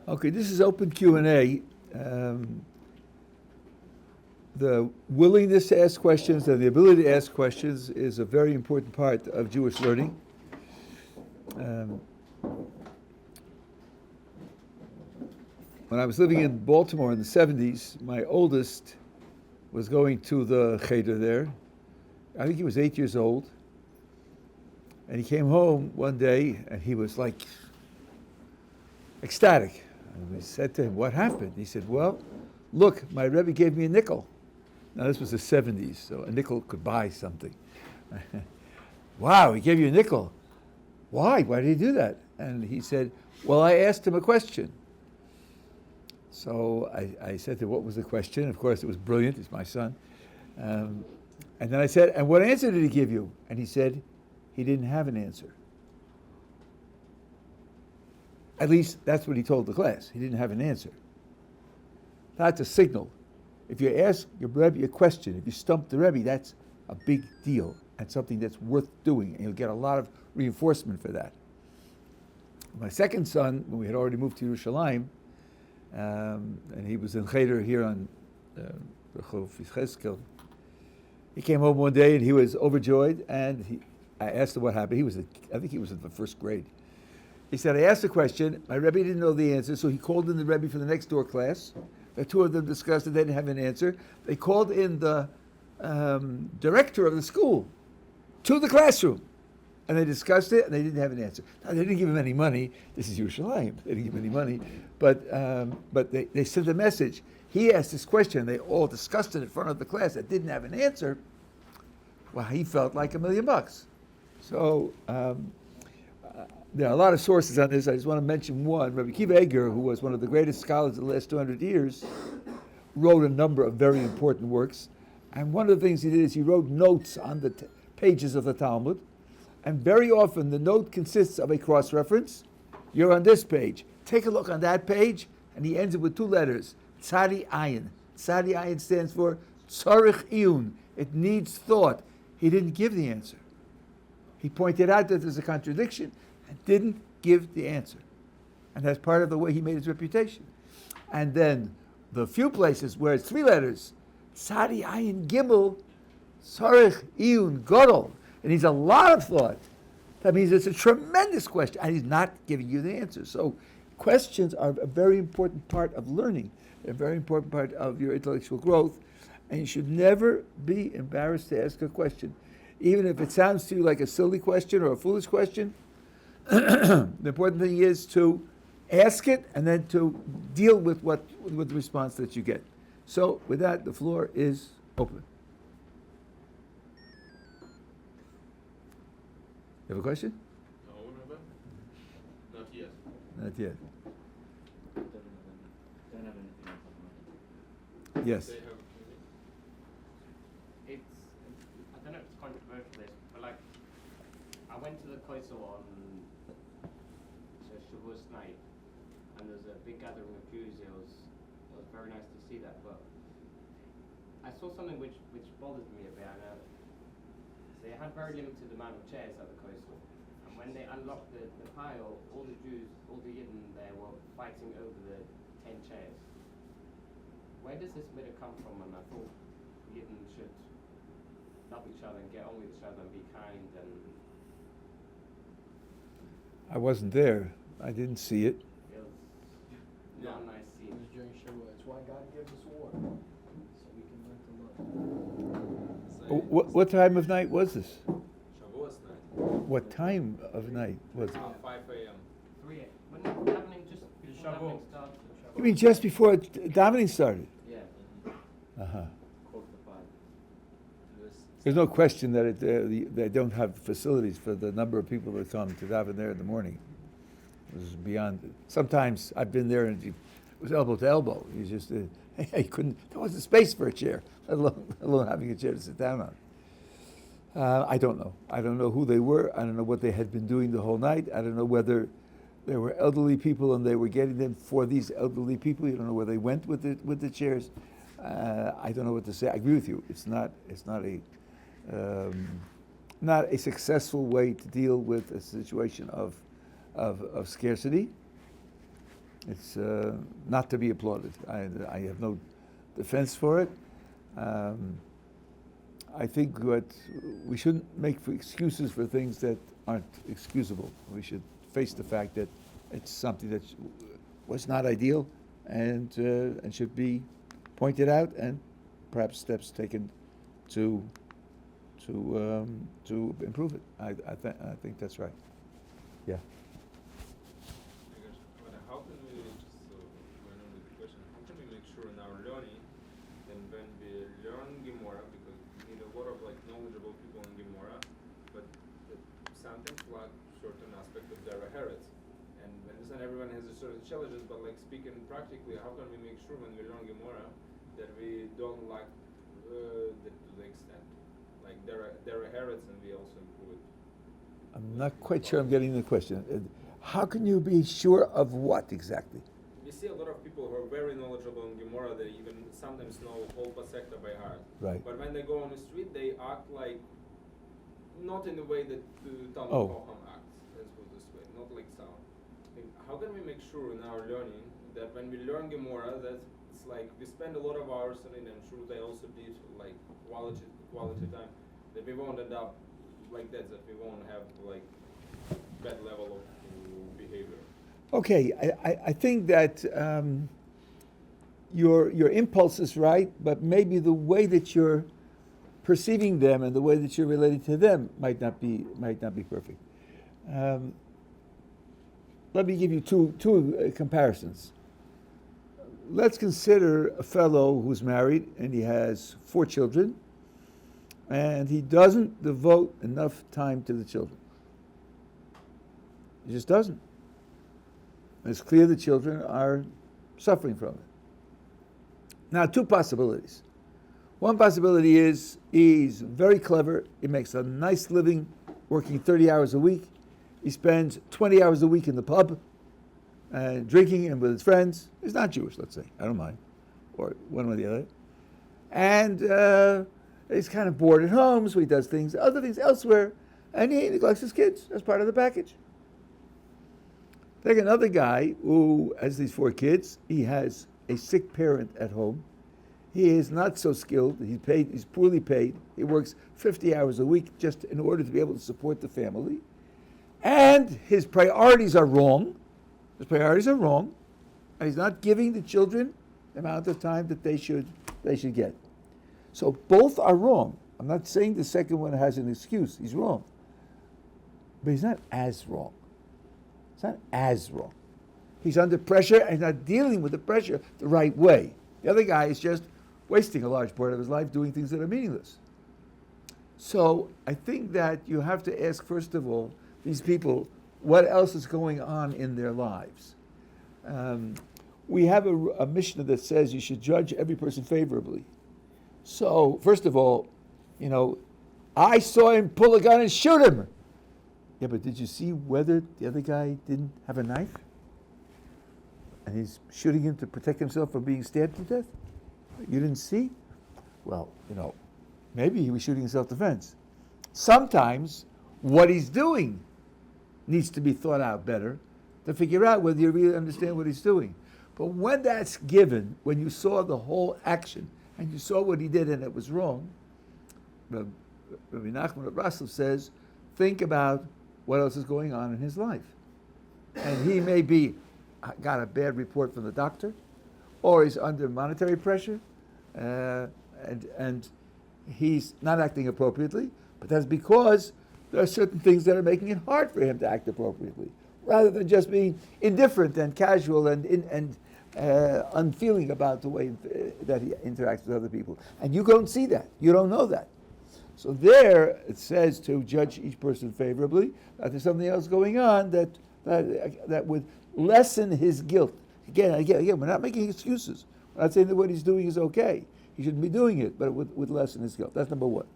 Okay, this is open Q&A. The willingness to ask questions and the ability to ask questions is a very important part of Jewish learning. When I was living in Baltimore in the 70s, my oldest was going to the cheder there. I think he was 8 years old. And he came home one day and he was like ecstatic. And we said to him, "What happened?" He said, "Well, look, my Rebbe gave me a nickel." Now this was the 70s, so a nickel could buy something. "Wow, he gave you a nickel. Why? Why did he do that?" And he said, "Well, I asked him a question." So I said to him, "What was the question?" Of course, it was brilliant. It's my son. And then I said, "And what answer did he give you?" And he said, he didn't have an answer. At least that's what he told the class. He didn't have an answer. That's a signal. If you ask your Rebbe a question, if you stump the Rebbe, that's a big deal and something that's worth doing, and you'll get a lot of reinforcement for that. My second son, when we had already moved to Yerushalayim, and he was in cheder here on Rechov Yechezkel, he came home one day and he was overjoyed, and I asked him what happened. I think he was in the first grade. He said, "I asked a question, my Rebbe didn't know the answer, so he called in the Rebbe from the next door class. The two of them discussed it, they didn't have an answer. They called in the director of the school to the classroom, and they discussed it, and they didn't have an answer. Now, they didn't give him any money. This is Yerushalayim. They didn't give him any money, but they sent a message. He asked this question, they all discussed it in front of the class that didn't have an answer. Well, he felt like $1 million. So there are a lot of sources on this. I just want to mention one. Rabbi Akiva Eger, who was one of the greatest scholars of the last 200 years, wrote a number of very important works. And one of the things he did is he wrote notes on the pages of the Talmud. And very often the note consists of a cross-reference. You're on this page. Take a look on that page. And he ends it with two letters, Tzadi Ayin. Tzadi Ayin stands for Tzarich Iyun. It needs thought. He didn't give the answer. He pointed out that there's a contradiction and didn't give the answer. And that's part of the way he made his reputation. And then the few places where it's three letters, Tzadi Ayin Gimel, Tzarich Iyun Gottleib. It needs a lot of thought. That means it's a tremendous question, and he's not giving you the answer. So questions are a very important part of learning. They're a very important part of your intellectual growth, and you should never be embarrassed to ask a question. Even if it sounds to you like a silly question or a foolish question, the important thing is to ask it and then to deal with the response that you get. So with that, the floor is open. You have a question? No, not yet. Not yet. Yes. I don't know if it's controversial this, but like, I went to the Kotel on Shavous night, and there was a big gathering of Jews. It was very nice to see that, but I saw something which bothered me a bit. They had very limited amount of chairs at the Kotel, and when they unlocked the pile, all the Jews, all the Yidden there were fighting over the 10 chairs. Where does this midah come from? And I thought Yidden should love each other and get on with each other and be kind. And I wasn't there. I didn't see it. it was not a nice It scene. was during Shavuot. That's why God gives us war, so we can learn to love. What time of night was this? Shavuos night. What time of night was it? 5 a.m. 3 a.m. When the davening just before davening started. You mean just before davening started? Yeah. Uh-huh. Quarter to 5. There's no question that they don't have facilities for the number of people that come to daven there in the morning. It was beyond. Sometimes I've been there and it was elbow to elbow. You just you couldn't. There wasn't space for a chair, let alone having a chair to sit down on. I don't know. I don't know who they were. I don't know what they had been doing the whole night. I don't know whether there were elderly people and they were getting them for these elderly people. You don't know where they went with the chairs. I don't know what to say. I agree with you. It's not a successful way to deal with a situation of scarcity. It's not to be applauded. I have no defense for it. I think we shouldn't make excuses for things that aren't excusable. We should face the fact that it's something that was not ideal and should be pointed out and perhaps steps taken to improve it. I think that's right. Yeah. How can we just going on with the question? How can we make sure in our learning that when we learn Gemara, because we need a lot of knowledgeable people in Gemara, but sometimes lack certain aspect of Derech Eretz, and understand everyone has a certain challenges, but speaking practically, how can we make sure when we learn Gemara that we don't lack to the extent Derech Eretz, and we also improve it? I'm not quite sure I'm getting the question. How can you be sure of what exactly? We see a lot of people who are very knowledgeable in Gemara that even sometimes know whole pasekta by heart. Right. But when they go on the street, they act not in the way that the Talmud Chacham acts. Let's put it this way, not like sound. How can we make sure in our learning that when we learn Gemara, that it's we spend a lot of hours on it, and sure they also did quality time, that we won't end up like that we won't have bad level of behavior. Okay, I think that your impulse is right, but maybe the way that you're perceiving them and the way that you're relating to them might not be perfect. Let me give you two comparisons. Let's consider a fellow who's married and he has 4 children, and he doesn't devote enough time to the children. He just doesn't. And it's clear the children are suffering from it. Now, 2 possibilities. One possibility is he's very clever. He makes a nice living working 30 hours a week. He spends 20 hours a week in the pub drinking and with his friends. He's not Jewish, let's say. I don't mind. Or one or the other. And he's kind of bored at home, so he does other things elsewhere. And he neglects his kids as part of the package. Take another guy who has these 4 kids. He has a sick parent at home. He is not so skilled. He's poorly paid. He works 50 hours a week just in order to be able to support the family. And his priorities are wrong. And he's not giving the children the amount of time that they should get. So both are wrong. I'm not saying the second one has an excuse. He's wrong. But he's not as wrong. It's not as wrong. He's under pressure and he's not dealing with the pressure the right way. The other guy is just wasting a large part of his life doing things that are meaningless. So I think that you have to ask, first of all, these people, what else is going on in their lives? We have a Mishnah that says you should judge every person favorably. So, first of all, I saw him pull a gun and shoot him. Yeah, but did you see whether the other guy didn't have a knife? And he's shooting him to protect himself from being stabbed to death? You didn't see? Well, maybe he was shooting in self-defense. Sometimes what he's doing needs to be thought out better to figure out whether you really understand what he's doing. But when that's given, when you saw the whole action and you saw what he did and it was wrong, Rabbi Nachman of Breslov says, think about what else is going on in his life. And he may be got a bad report from the doctor, or he's under monetary pressure, and he's not acting appropriately, but that's because there are certain things that are making it hard for him to act appropriately, rather than just being indifferent and casual and unfeeling about the way that he interacts with other people. And you don't see that. You don't know that. So there it says to judge each person favorably, that there's something else going on that would lessen his guilt. Again, we're not making excuses. We're not saying that what he's doing is okay. He shouldn't be doing it, but it would lessen his guilt. That's number one.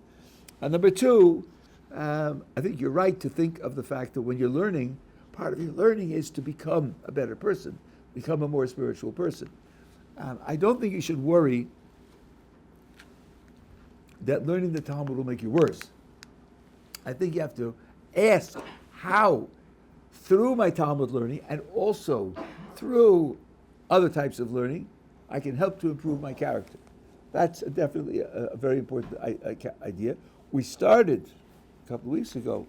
And number two, I think you're right to think of the fact that when you're learning, part of your learning is to become a better person, become a more spiritual person. I don't think you should worry that learning the Talmud will make you worse. I think you have to ask how, through my Talmud learning and also through other types of learning, I can help to improve my character. That's definitely a very important idea. We started a couple of weeks ago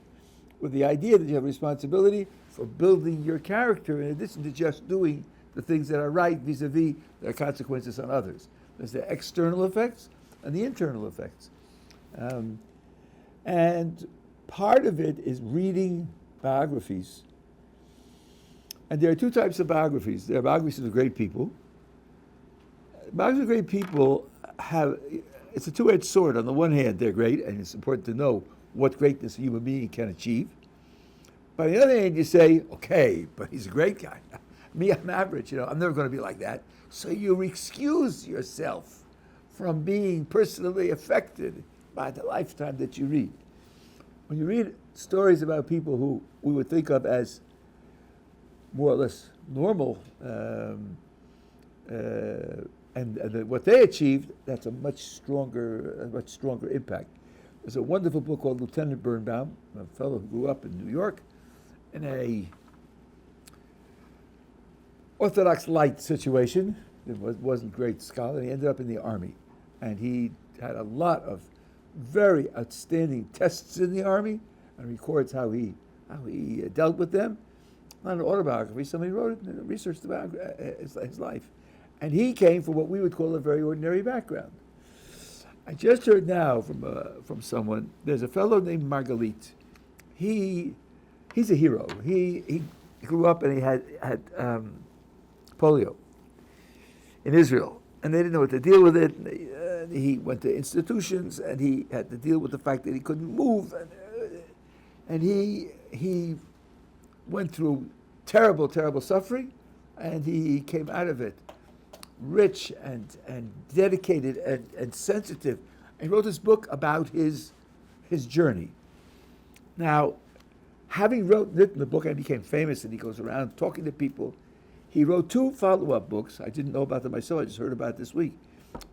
with the idea that you have responsibility for building your character in addition to just doing the things that are right vis-a-vis their consequences on others. There's the external effects and the internal effects. And part of it is reading biographies. And there are two types of biographies. There are biographies of great people. Biographies of great people it's a two-edged sword. On the one hand, they're great, and it's important to know what greatness a human being can achieve. But on the other hand, you say, okay, but he's a great guy. Me, I'm average, I'm never going to be like that. So you excuse yourself from being personally affected by the lifetime that you read. When you read stories about people who we would think of as more or less normal, and what they achieved, that's a much stronger impact. There's a wonderful book called Lieutenant Birnbaum, a fellow who grew up in New York in a Orthodox light situation. It wasn't a great scholar. He ended up in the army, and he had a lot of very outstanding tests in the army, and records how he dealt with them. Not an autobiography. Somebody wrote it and researched about his life, and he came from what we would call a very ordinary background. I just heard now from someone. There's a fellow named Margalit. He's a hero. He grew up and he had polio in Israel, and they didn't know what to deal with it. He went to institutions, and he had to deal with the fact that he couldn't move, and he went through terrible, terrible suffering, and he came out of it rich and dedicated and sensitive. And he wrote this book about his journey. Now, having written the book and became famous, and he goes around talking to people, he wrote 2 follow-up books. I didn't know about them myself. I just heard about it this week,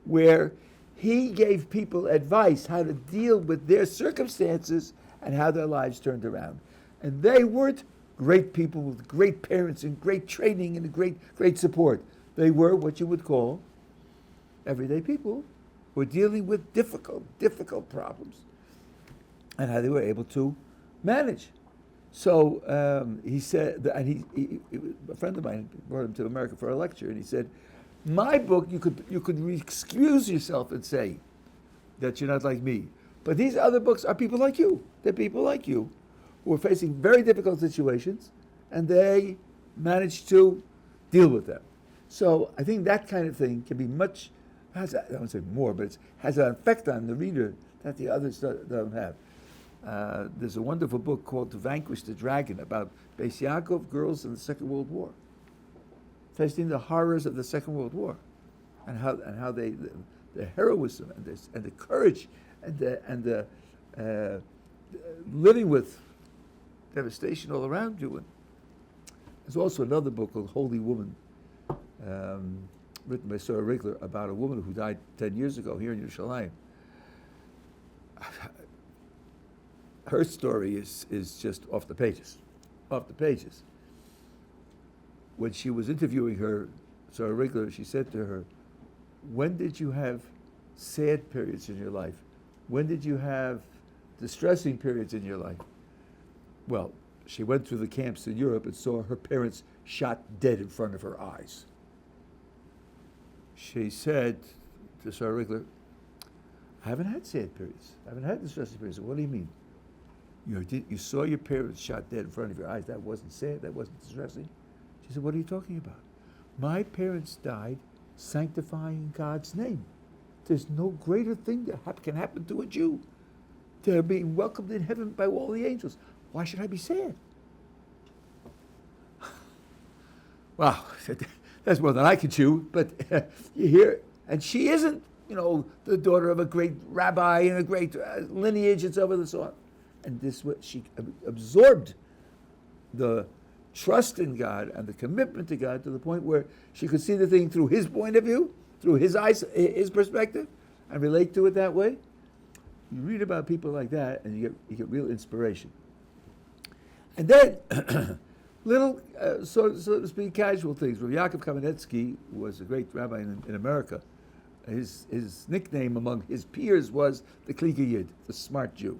where he gave people advice how to deal with their circumstances and how their lives turned around. And they weren't great people with great parents and great training and great support. They were what you would call everyday people who were dealing with difficult problems, and how they were able to manage. So he said, and a friend of mine brought him to America for a lecture, and he said, my book, you could excuse yourself and say that you're not like me. But these other books are people like you. They're people like you who are facing very difficult situations, and they manage to deal with them. So I think that kind of thing can be I don't say more, but it has an effect on the reader that the others don't have. There's a wonderful book called To Vanquish the Dragon about Beis Yaakov girls in the Second World War, facing the horrors of the Second World War, and how the heroism and the courage and the living with devastation all around you. And there's also another book called Holy Woman, written by Sarah Rigler, about a woman who died 10 years ago here in Yerushalayim. Her story is just off the pages. When she was interviewing her, Sarah Rigler, she said to her, when did you have sad periods in your life? When did you have distressing periods in your life? Well, she went through the camps in Europe and saw her parents shot dead in front of her eyes. She said to Sarah Rigler, I haven't had sad periods. I haven't had distressing periods. What do you mean? You saw your parents shot dead in front of your eyes. That wasn't sad. That wasn't distressing. She said, what are you talking about? My parents died sanctifying God's name. There's no greater thing that can happen to a Jew. They're being welcomed in heaven by all the angels. Why should I be sad? Wow, that's more than I can chew, but you hear, and she isn't, the daughter of a great rabbi and a great lineage and so on and so on. And this was, she absorbed the trust in God and the commitment to God to the point where she could see the thing through his point of view, through his eyes, his perspective, and relate to it that way. You read about people like that, and you get real inspiration. And then, little, so to speak, casual things. Rabbi Yaakov Kamenetsky was a great rabbi in America. His nickname among his peers was the Klika Yid, the smart Jew.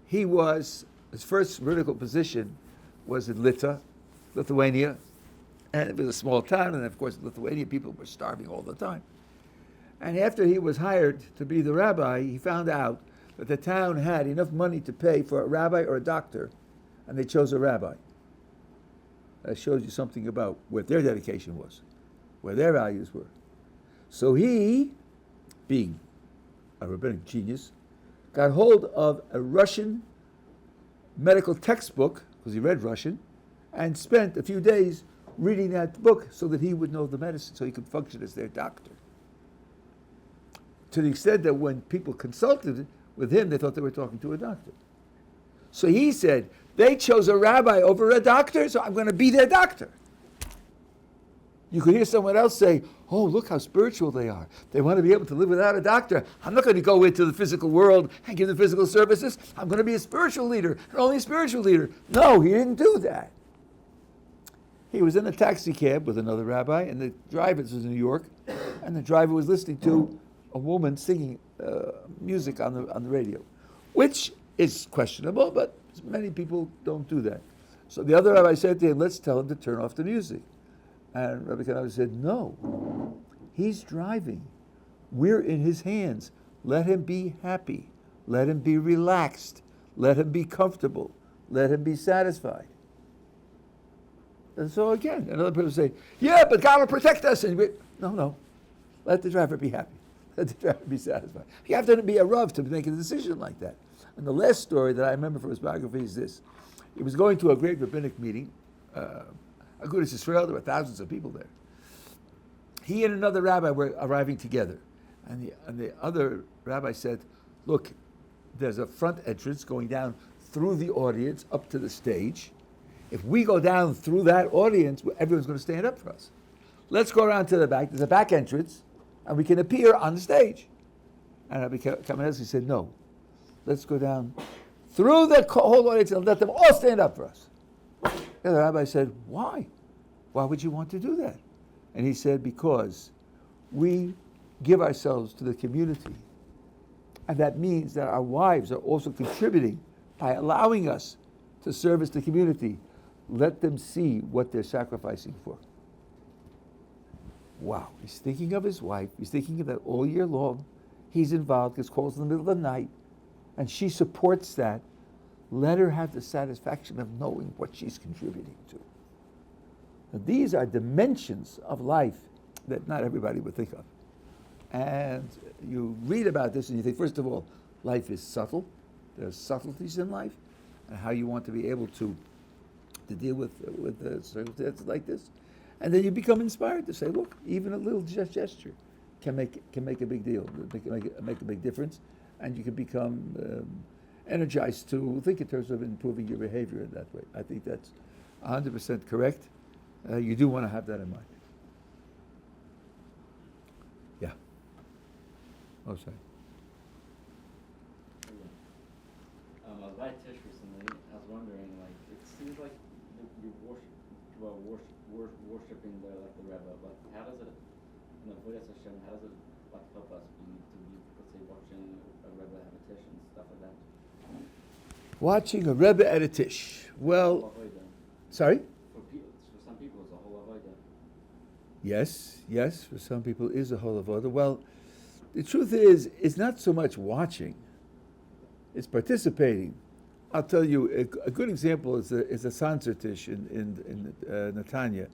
His first vertical position was in Lithuania, and it was a small town, and of course in Lithuania people were starving all the time. And after he was hired to be the rabbi, he found out that the town had enough money to pay for a rabbi or a doctor, and they chose a rabbi. That shows you something about where their dedication was, where their values were. So he, being a rabbinic genius, got hold of a Russian medical textbook, because he read Russian, and spent a few days reading that book so that he would know the medicine, so he could function as their doctor. To the extent that when people consulted with him, they thought they were talking to a doctor. So he said, they chose a rabbi over a doctor, so I'm going to be their doctor. You could hear someone else say, oh, look how spiritual they are. They want to be able to live without a doctor. I'm not going to go into the physical world and give them physical services. I'm going to be a spiritual leader, and only a spiritual leader. No, he didn't do that. He was in a taxi cab with another rabbi, and the driver, this was in New York, and the driver was listening to a woman singing music on the radio, which is questionable, but many people don't do that. So the other rabbi said to him, let's tell him to turn off the music. And Rabbi Kotel said, no, he's driving. We're in his hands. Let him be happy. Let him be relaxed. Let him be comfortable. Let him be satisfied. And so again, another person say, yeah, but God will protect us. And no. Let the driver be happy. Let the driver be satisfied. You have to be a Rav to make a decision like that. And the last story that I remember from his biography is this. He was going to a great rabbinic meeting, Agudas Yisrael. There were thousands of people there. He and another rabbi were arriving together. And the other rabbi said, look, there's a front entrance going down through the audience up to the stage. If we go down through that audience, everyone's going to stand up for us. Let's go around to the back. There's a back entrance, and we can appear on the stage. And Rabbi Kamenetsky said, no. Let's go down through the whole audience and let them all stand up for us. The other rabbi said, why? Why would you want to do that? And he said, because we give ourselves to the community. And that means that our wives are also contributing by allowing us to service the community. Let them see what they're sacrificing for. Wow. He's thinking of his wife. He's thinking of that all year long. He's involved, gets calls in the middle of the night, and she supports that. Let her have the satisfaction of knowing what she's contributing to. Now, these are dimensions of life that not everybody would think of. And you read about this and you think, first of all, life is subtle. There's subtleties in life and how you want to be able to deal with circumstances like this. And then you become inspired to say, look, even a little gesture can make a big deal, make a big difference, and you can become energized to think in terms of improving your behavior in that way. I think that's 100% correct. You do want to have that in mind. Yeah. Oh, sorry. I was by Tish recently. I was wondering, like, it seems like you worshiping the Rabbi, but how does it, in the Vodas Hashem, how does it help us to be, let's say, watching a Rebbe at a Tish and stuff like that? Watching a Rebbe at a Tish. Well, sorry? For some people, it's a whole avodah. Yes, for some people is a whole avodah. Well, the truth is, it's not so much watching, it's participating. I'll tell you, a good example is a Sanzer Tish in Netanya.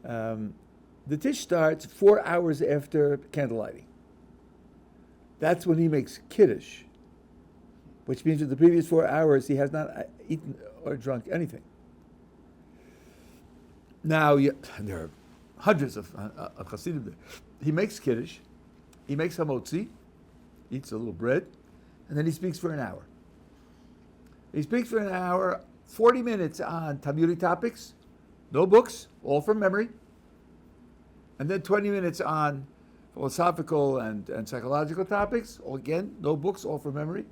The Tish starts 4 hours after candlelighting. That's when he makes Kiddush, which means that the previous 4 hours he has not eaten or drunk anything. Now, there are hundreds of Hasidim there. He makes Kiddush, he makes hamotzi, eats a little bread, and then he speaks for an hour. He speaks for an hour, 40 minutes on Talmudic topics, no books, all from memory, and then 20 minutes on philosophical and psychological topics, all again, no books, all from memory.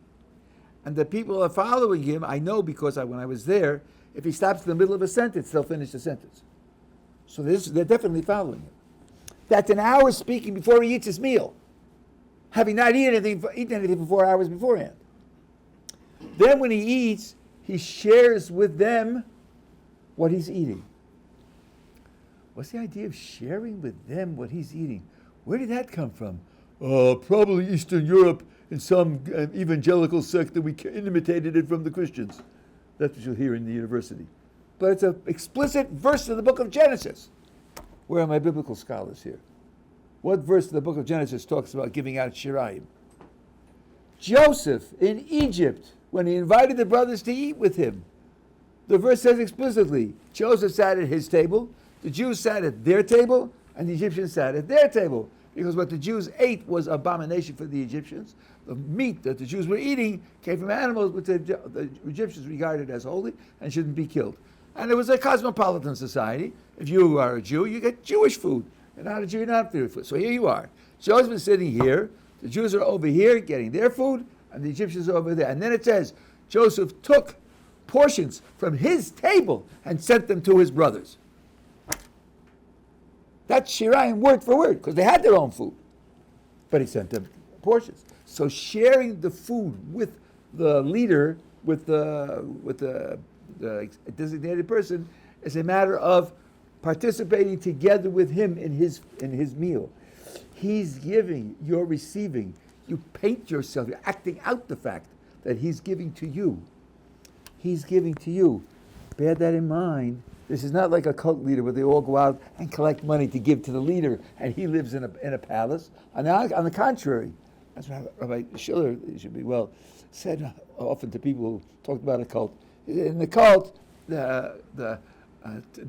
and the people are following him, I know because when I was there, if he stops in the middle of a sentence, they'll finish the sentence. So they're definitely following him. That's an hour speaking before he eats his meal, having not eaten anything for 4 hours beforehand. Then when he eats, he shares with them what he's eating. What's the idea of sharing with them what he's eating? Where did that come from? Probably Eastern Europe in some evangelical sect that we imitated it from the Christians. That's what you'll hear in the university. But it's an explicit verse of the book of Genesis. Where are my biblical scholars here? What verse of the book of Genesis talks about giving out shirayim? Joseph in Egypt, when he invited the brothers to eat with him, the verse says explicitly, Joseph sat at his table, the Jews sat at their table, and the Egyptians sat at their table. Because what the Jews ate was abomination for the Egyptians. The meat that the Jews were eating came from animals which the Egyptians regarded as holy and shouldn't be killed. And it was a cosmopolitan society. If you are a Jew, you get Jewish food. You're not a Jew, you're not food. So here you are. Joseph is sitting here. The Jews are over here getting their food, and the Egyptians are over there. And then it says, Joseph took portions from his table and sent them to his brothers. That's shirayim word for word, because they had their own food. But he sent them portions. So sharing the food with the leader, with the designated person, is a matter of participating together with him in his meal. He's giving, you're receiving. You paint yourself, you're acting out the fact that he's giving to you. He's giving to you. Bear that in mind. This is not like a cult leader where they all go out and collect money to give to the leader, and he lives in a palace. On the contrary, that's what Rabbi Schiller should be well said often to people who talk about a cult. In the cult, the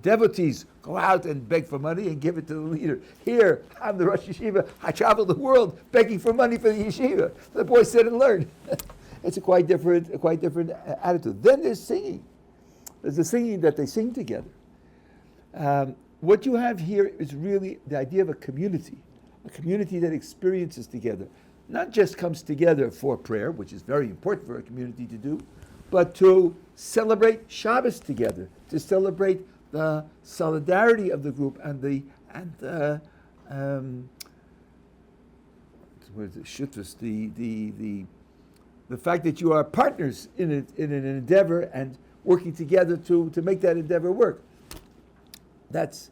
devotees go out and beg for money and give it to the leader. Here, I'm the Rosh Yeshiva. I travel the world begging for money for the yeshiva. The boy said and learned. It's a quite different attitude. Then there's singing. There's the singing that they sing together. What you have here is really the idea of a community that experiences together. Not just comes together for prayer, which is very important for a community to do, but to celebrate Shabbos together, to celebrate the solidarity of the group and the fact that you are partners in an endeavor and working together to make that endeavor work. That's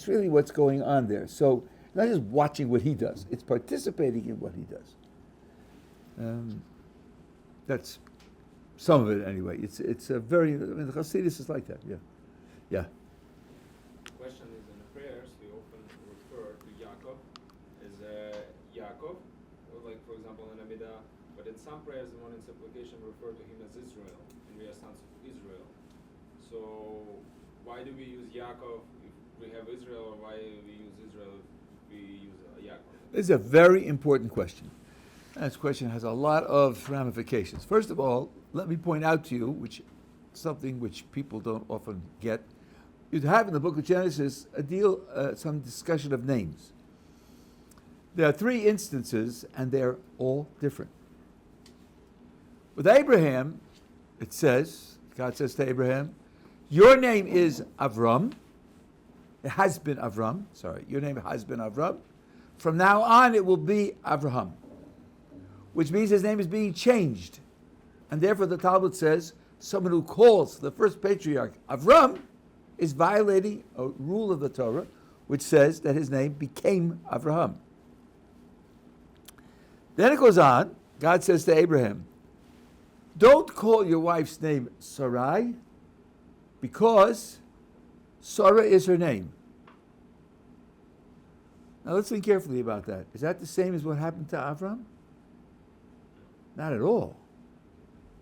really what's going on there. So not just watching what he does; it's participating in what he does. That's some of it anyway. It's a very. The Hasidus is like that. Yeah. The question is in the prayers we often refer to Yaakov as Yaakov, or like for example in Amidah. But in some prayers, the one in supplication refer to him as Israel, and we are sons of Israel. So why do we use Yaakov if we have Israel, or why do we use Israel if we use Yaakov? This is a very important question. This question has a lot of ramifications. First of all, let me point out to you, something which people don't often get. You have in the book of Genesis some discussion of names. There are 3 instances, and they're all different. With Abraham, it says, God says to Abraham, your name is Avram. It has been Avram. Sorry, your name has been Avram. From now on, it will be Avraham, which means his name is being changed. And therefore, the Talmud says, someone who calls the first patriarch Avram is violating a rule of the Torah, which says that his name became Avraham. Then it goes on, God says to Abraham, don't call your wife's name Sarai, because Sarah is her name. Now let's think carefully about that. Is that the same as what happened to Avram? Not at all.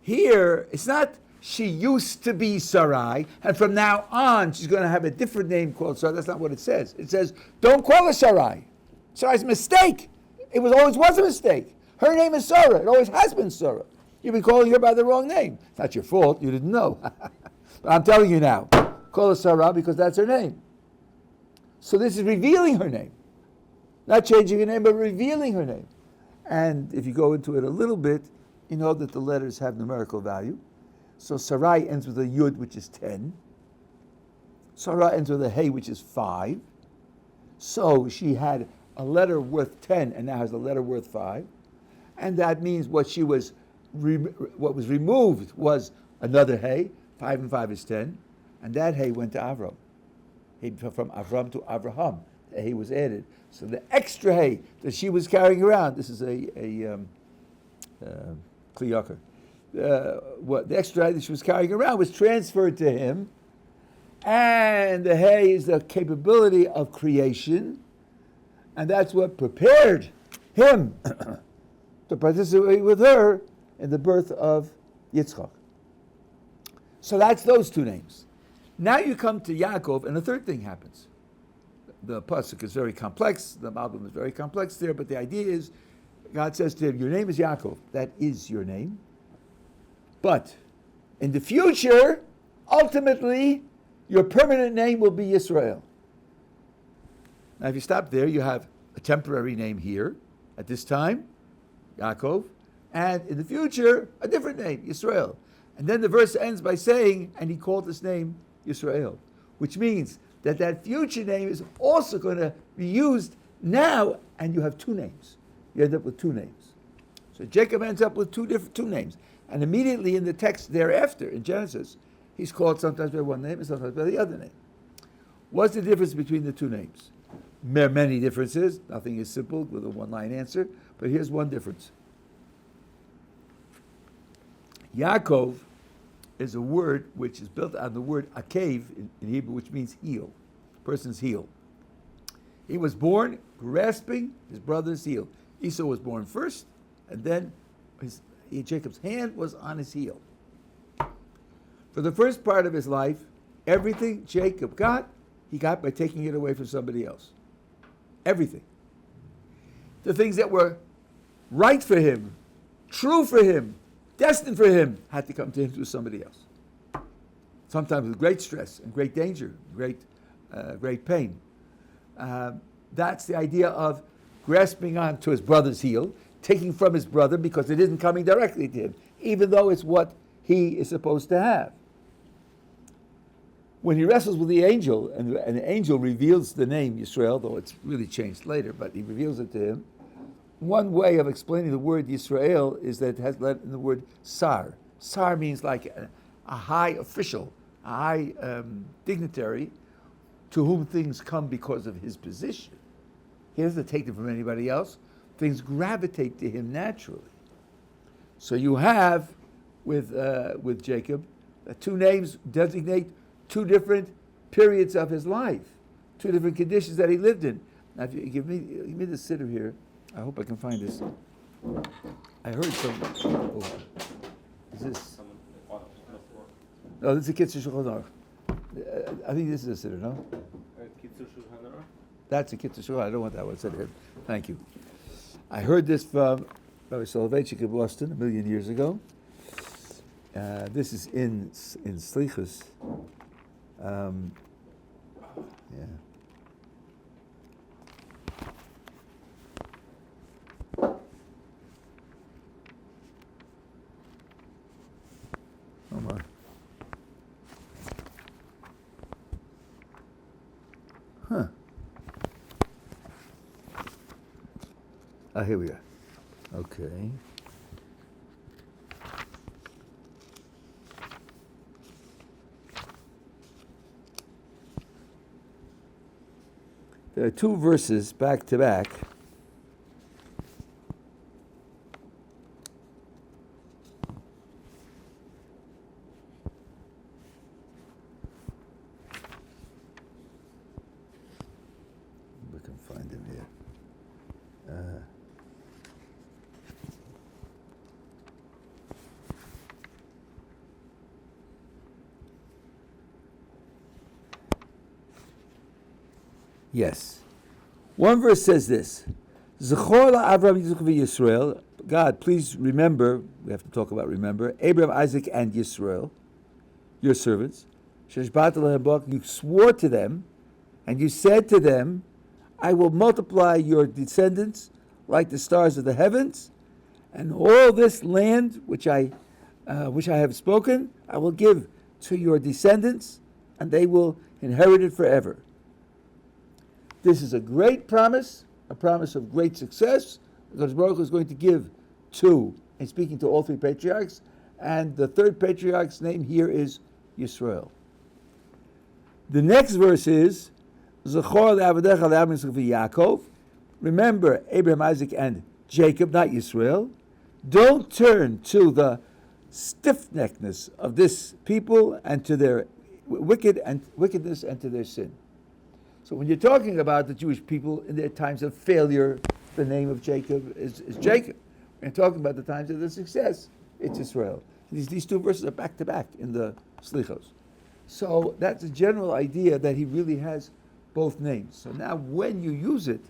Here, it's not she used to be Sarai, and from now on she's going to have a different name called Sarai. That's not what it says. It says, don't call her Sarai. Sarai's a mistake. It always was a mistake. Her name is Sarah. It always has been Sarah. You've been calling her by the wrong name. It's not your fault. You didn't know. But I'm telling you now. Call her Sarah because that's her name. So this is revealing her name. Not changing her name, but revealing her name. And if you go into it a little bit, you know that the letters have numerical value. So Sarai ends with a Yud, which is 10. Sarah ends with a Hey, which is 5. So she had a letter worth 10 and now has a letter worth 5. And that means what was removed was another Hey. 5 and 5 is 10. And that Hey went to Avram. From Avram to Avraham. The Hey was added. So the extra Hey that she was carrying around, this is a Kli Yakar. What the extra Hey that she was carrying around was transferred to him. And the Hey is the capability of creation. And that's what prepared him to participate with her in the birth of Yitzchak. So that's those two names. Now you come to Yaakov, and a third thing happens. The pasuk is very complex, the Malbim is very complex there, but the idea is, God says to him, your name is Yaakov. That is your name. But in the future, ultimately, your permanent name will be Yisrael. Now if you stop there, you have a temporary name here, at this time, Yaakov, and in the future, a different name, Yisrael. And then the verse ends by saying, and he called his name Yisrael, which means that future name is also going to be used now, and you have two names. You end up with two names. So Jacob ends up with two names. And immediately in the text thereafter, in Genesis, he's called sometimes by one name and sometimes by the other name. What's the difference between the two names? There are many differences. Nothing is simple with a one-line answer. But here's one difference. Yaakov is a word which is built on the word akev in Hebrew, which means heel, person's heel. He was born grasping his brother's heel. Esau was born first, and then Jacob's hand was on his heel. For the first part of his life, everything Jacob got, he got by taking it away from somebody else. Everything. The things that were right for him, true for him, destined for him, had to come to him through somebody else. Sometimes with great stress and great danger, great pain. That's the idea of grasping on to his brother's heel, taking from his brother because it isn't coming directly to him, even though it's what he is supposed to have. When he wrestles with the angel, and the angel reveals the name Yisrael, though it's really changed later, but he reveals it to him. One way of explaining the word Yisrael is that it has in the word sar. Sar means like a high official, a high dignitary to whom things come because of his position. He doesn't take them from anybody else. Things gravitate to him naturally. So you have with Jacob, two names designate two different periods of his life, two different conditions that he lived in. Now, if you give me the siddur here, I hope I can find this. I heard some. Oh, is this? No, this is a Kitzur Shulchan Aruch. I think this is a siddur, no? That's a Kitzur Shulchan. I don't want that one said here. Thank you. I heard this from Rabbi Soloveitchik in Boston 1,000,000 years ago. This is in Slichus. Yeah. Oh my. Huh. Here we are. Okay. There are two verses back to back. We can find them here. Yes. One verse says this, Zechor la'Avram Yitzchak v'Yisrael, God, please remember, we have to talk about remember, Abraham, Isaac, and Yisrael, your servants, Sheshbat lehem, you swore to them, and you said to them, I will multiply your descendants like the stars of the heavens, And all this land which I have spoken, I will give to your descendants, and they will inherit it forever. This is a great promise, a promise of great success, because Baruch Hu is going to give to, and speaking to all three patriarchs, and the third patriarch's name here is Yisrael. The next verse is, Zechor le'avadecha le'avim Yaakov. Remember Abraham, Isaac, and Jacob, not Yisrael. Don't turn to the stiff-neckedness of this people and to their wickedness and to their sin. So when you're talking about the Jewish people in their times of failure, the name of Jacob is Jacob. When you're talking about the times of the success, it's Israel. These two verses are back to back in the Slichos. So that's a general idea that he really has both names. So now when you use it,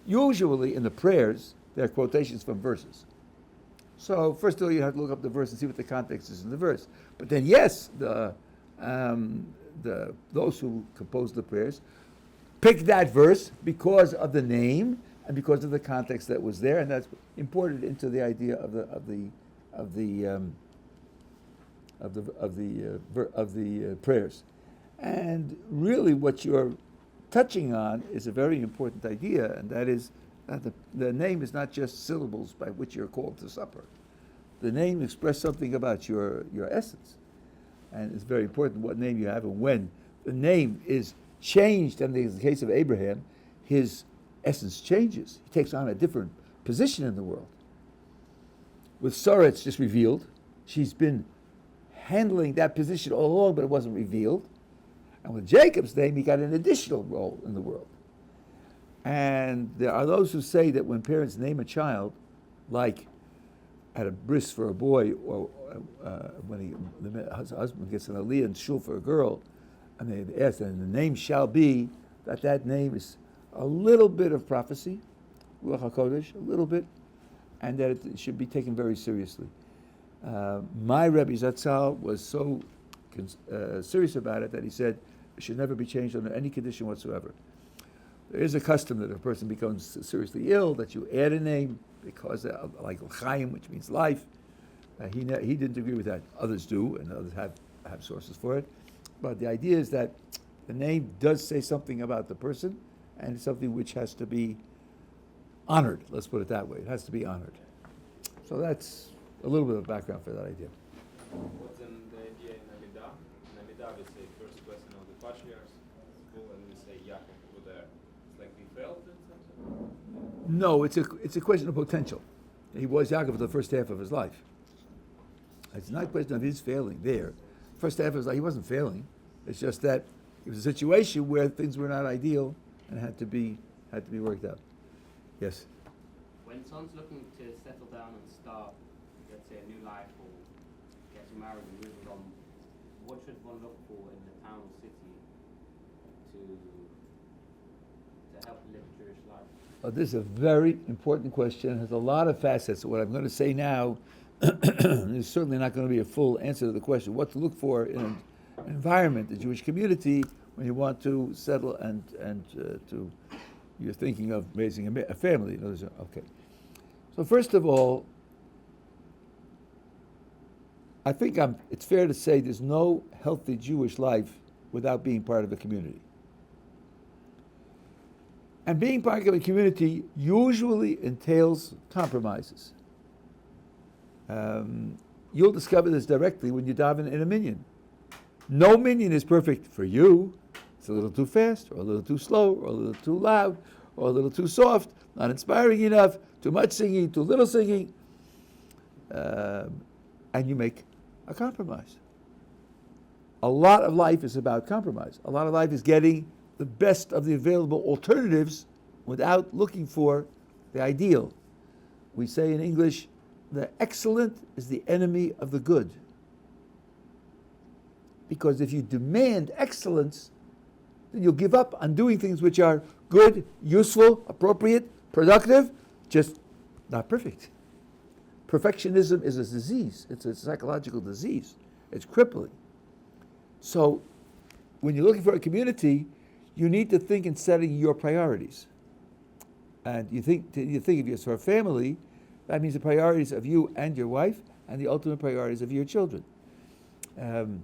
usually in the prayers, there are quotations from verses. So first of all, you have to look up the verse and see what the context is in the verse. But then, yes, those who compose the prayers pick that verse because of the name and because of the context that was there, and that's imported into the idea of the prayers. And really, what you're touching on is a very important idea, and that is that the name is not just syllables by which you're called to supper. The name expresses something about your essence. And it's very important what name you have, and when the name is changed, and in the case of Abraham, his essence changes. He takes on a different position in the world. With Sarah, it's just revealed. She's been handling that position all along, but it wasn't revealed. And with Jacob's name, he got an additional role in the world. And there are those who say that when parents name a child, like at a bris for a boy, or when the husband gets an aliyah and shul for a girl, and they ask, and the name shall be, that name is a little bit of prophecy, Ruach HaKodesh, a little bit, and that it should be taken very seriously. My Rabbi Zatzal was so serious about it that he said it should never be changed under any condition whatsoever. There is a custom that if a person becomes seriously ill, that you add a name, because like Chaim, which means life. He didn't agree with that. Others do, and others have sources for it. But the idea is that the name does say something about the person, and it's something which has to be honored. Let's put it that way. It has to be honored. So that's a little bit of background for that idea. What's in the idea in Amidah? In Amidah, we say first person of the patriarchs, and we say Yaakov over there. It's like we failed in something? No, it's a question of potential. He was Yaakov for the first half of his life. It's not a question of his failing there. First half of his life, he wasn't failing. It's just that it was a situation where things were not ideal and had to be worked out. Yes? When someone's looking to settle down and start, let's say, a new life or getting married and moving on, what should one look for in the town or city to help live a Jewish life? Well, this is a very important question. It has a lot of facets. What I'm going to say now is certainly not going to be a full answer to the question. What to look for in an environment, the Jewish community, when you want to settle and you're thinking of raising a family. Okay. So first of all, I think it's fair to say there's no healthy Jewish life without being part of a community. And being part of a community usually entails compromises. You'll discover this directly when you daven in a minyan. No minyan is perfect for you. It's a little too fast, or a little too slow, or a little too loud, or a little too soft, not inspiring enough, too much singing, too little singing. And you make a compromise. A lot of life is about compromise. A lot of life is getting the best of the available alternatives without looking for the ideal. We say in English, the excellent is the enemy of the good. Because if you demand excellence, then you'll give up on doing things which are good, useful, appropriate, productive, just not perfect. Perfectionism is a disease. It's a psychological disease. It's crippling. So when you're looking for a community, you need to think in setting your priorities. And you think if you're for a family, That means the priorities of you and your wife and the ultimate priorities of your children. And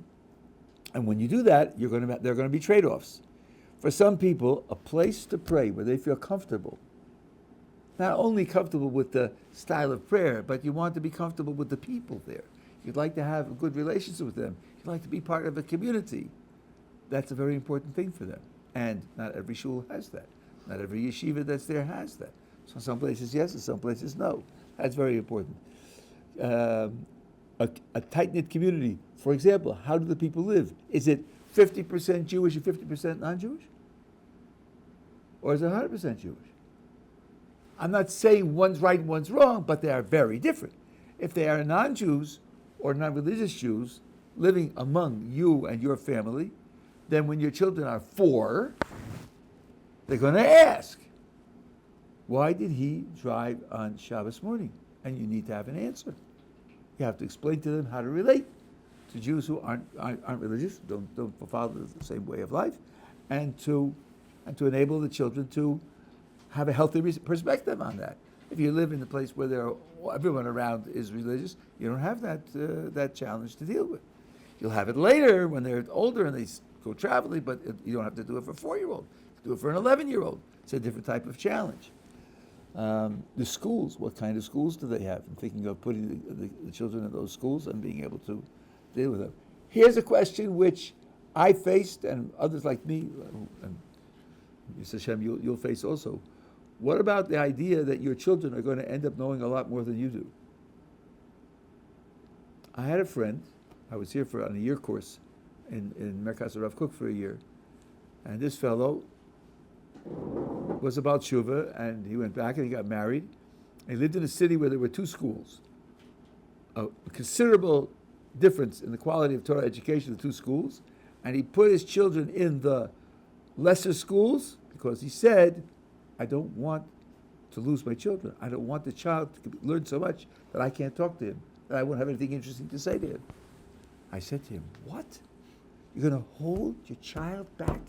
when you do that, there are going to be trade-offs. For some people, a place to pray where they feel comfortable, not only comfortable with the style of prayer, but you want to be comfortable with the people there. You'd like to have a good relationship with them. You'd like to be part of a community. That's a very important thing for them. And not every shul has that. Not every yeshiva that's there has that. So some places yes, and some places no. That's very important. A tight-knit community. For example, how do the people live? Is it 50% Jewish and 50% non-Jewish? Or is it 100% Jewish? I'm not saying one's right and one's wrong, but they are very different. If they are non-Jews or non-religious Jews living among you and your family, then when your children are 4, they're going to ask, why did he drive on Shabbos morning? And you need to have an answer. You have to explain to them how to relate to Jews who aren't religious, don't follow the same way of life, and to enable the children to have a healthy perspective on that. If you live in a place where everyone around is religious, you don't have that challenge to deal with. You'll have it later when they're older and they go traveling, but you don't have to do it for a 4-year-old. Do it for an 11-year-old. It's a different type of challenge. The schools, what kind of schools do they have? I'm thinking of putting the children in those schools and being able to deal with them. Here's a question which I faced, and others like me, and Hashem, you'll face also. What about the idea that your children are going to end up knowing a lot more than you do? I had a friend, I was here on a year course in Merkaz Rav Kook for a year, and this fellow was about Shuvah, and he went back and he got married. He lived in a city where there were 2 schools. A considerable difference in the quality of Torah education of the 2 schools, and he put his children in the lesser schools because he said, I don't want to lose my children. I don't want the child to learn so much that I can't talk to him, that I won't have anything interesting to say to him. I said to him, what? You're going to hold your child back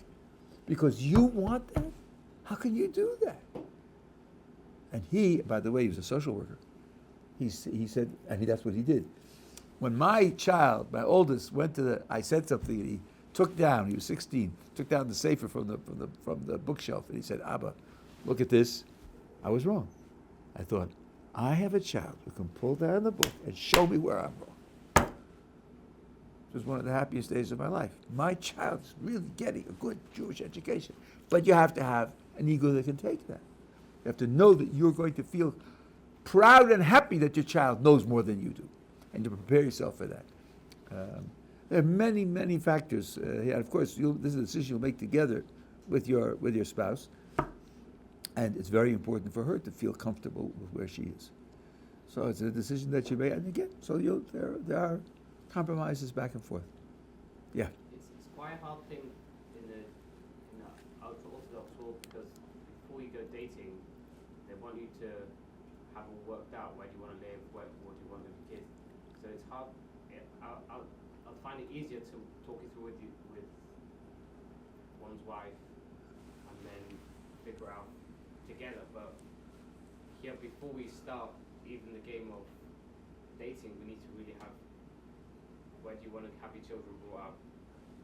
because you want that? How can you do that? And he, by the way, he was a social worker. He said, and that's what he did. When my child, my oldest, I said something, and he took down, he was 16, took down the sefer from the bookshelf, and he said, Abba, look at this. I was wrong. I thought, I have a child who can pull down the book and show me where I'm wrong. It was one of the happiest days of my life. My child is really getting a good Jewish education. But you have to have an ego that can take that. You have to know that you're going to feel proud and happy that your child knows more than you do, and to prepare yourself for that. There are many, many factors. And of course, this is a decision you'll make together with your spouse, and it's very important for her to feel comfortable with where she is. So it's a decision that you make, and again, so there are compromises back and forth. Yeah. It's quite a hard thing in the ultra-Orthodox world because before you go dating, they want you to have all worked out where do you want to live, what do you want with the kids. So it's hard. I'll find it easier to talk it through with one's wife and then figure out together. But here, before we start even the game of dating, we need to really have where do you want to have your children brought up,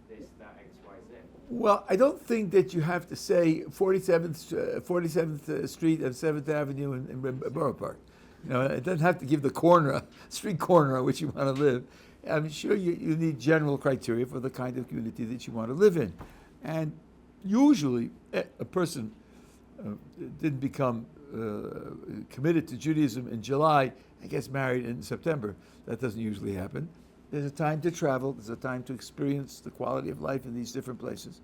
this, that, X, Y, Z. Well, I don't think that you have to say 47th Street and 7th Avenue in Borough Park. It doesn't have to give the street corner on which you want to live. I'm sure you need general criteria for the kind of community that you want to live in. And usually, a person didn't become committed to Judaism in July and gets married in September. That doesn't usually happen. There's a time to travel. There's a time to experience the quality of life in these different places,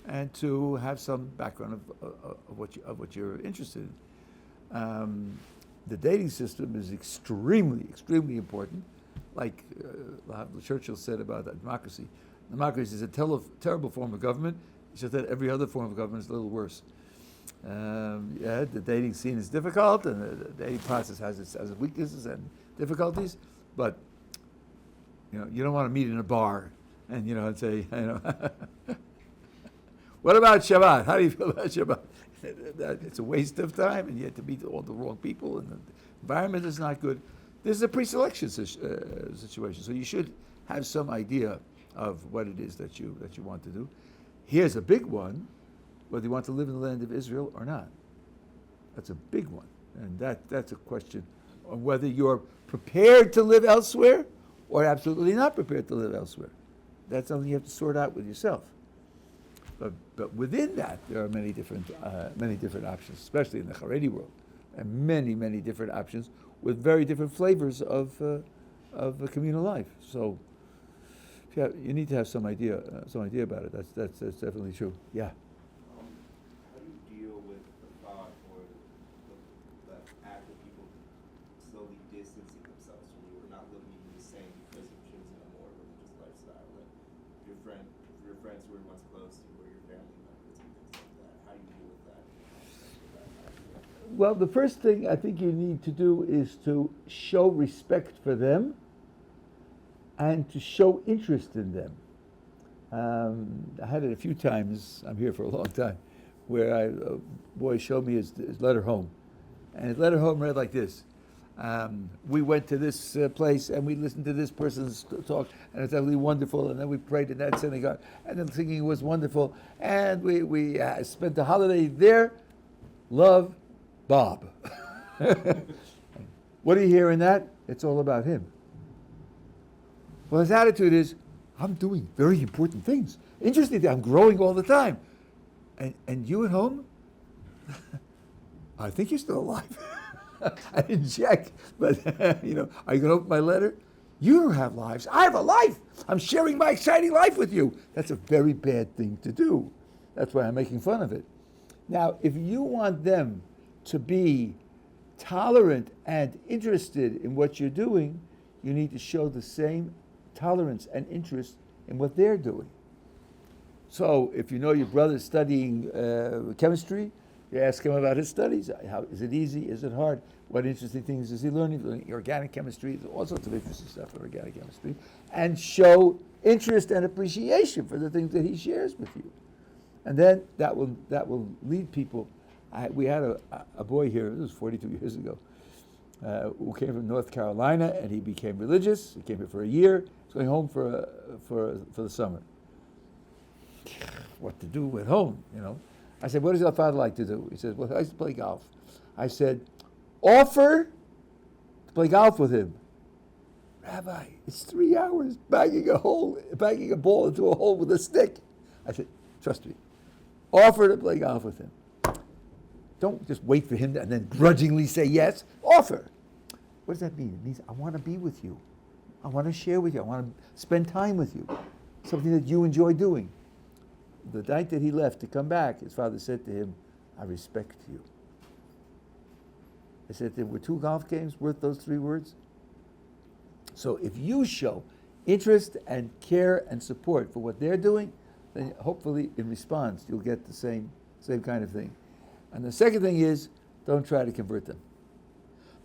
and to have some background of what you're interested in. The dating system is extremely, extremely important. Like Churchill said about democracy. Democracy is a terrible form of government. It's just that every other form of government is a little worse. The dating scene is difficult, and the dating process has its weaknesses and difficulties, but you don't want to meet in a bar and say, What about Shabbat? How do you feel about Shabbat? It's a waste of time, and you have to meet all the wrong people, and the environment is not good. This is a pre-selection situation, so you should have some idea of what it is that you want to do. Here's a big one: whether you want to live in the land of Israel or not. That's a big one, and that's a question on whether you're prepared to live elsewhere or absolutely not prepared to live elsewhere. That's something you have to sort out with yourself. But within that, there are many different options, especially in the Haredi world, and many different options with very different flavors of communal life. So you need to have some idea about it. That's definitely true. Yeah. How do you deal with the thought or the act of people slowly distancing themselves from you or not looking at you the same because you're choosing a more religious lifestyle? Like your friends who were once close to you or your family members and things like that. How do you deal with that? Well, the first thing I think you need to do is to show respect for them and to show interest in them. I had it a few times, I'm here for a long time, where a boy showed me his letter home. And his letter home read like this. We went to this place and we listened to this person's talk, and it's absolutely wonderful, and then we prayed in that synagogue, and then the singing was wonderful, and we spent the holiday there. Love, Bob. What do you hear in that? It's all about him. Well, his attitude is, I'm doing very important things. Interesting, I'm growing all the time. And you at home? I think you're still alive. I didn't check, but are you going to open my letter? You don't have lives. I have a life. I'm sharing my exciting life with you. That's a very bad thing to do. That's why I'm making fun of it. Now, if you want them to be tolerant and interested in what you're doing, you need to show the same tolerance and interest in what they're doing. So if you know your brother's studying chemistry, you ask him about his studies. How, is it easy? Is it hard? What interesting things is he learning? Learning organic chemistry, all sorts of interesting stuff in organic chemistry. And show interest and appreciation for the things that he shares with you. And then that will lead people. We had a boy here, this was 42 years ago, who came from North Carolina, and he became religious. He came here for a year. He's going home for the summer. What to do at home, I said, what does your father like to do? He says, well, I used to play golf. I said, offer to play golf with him. Rabbi, it's 3 hours banging a ball into a hole with a stick. I said, trust me. Offer to play golf with him. Don't just wait for him and then grudgingly say yes. Offer. What does that mean? It means I want to be with you. I want to share with you. I want to spend time with you. Something that you enjoy doing. The night that he left to come back, his father said to him, I respect you. I said, there were 2 golf games worth those 3 words. So if you show interest and care and support for what they're doing, then hopefully in response you'll get the same kind of thing. And the second thing is, don't try to convert them.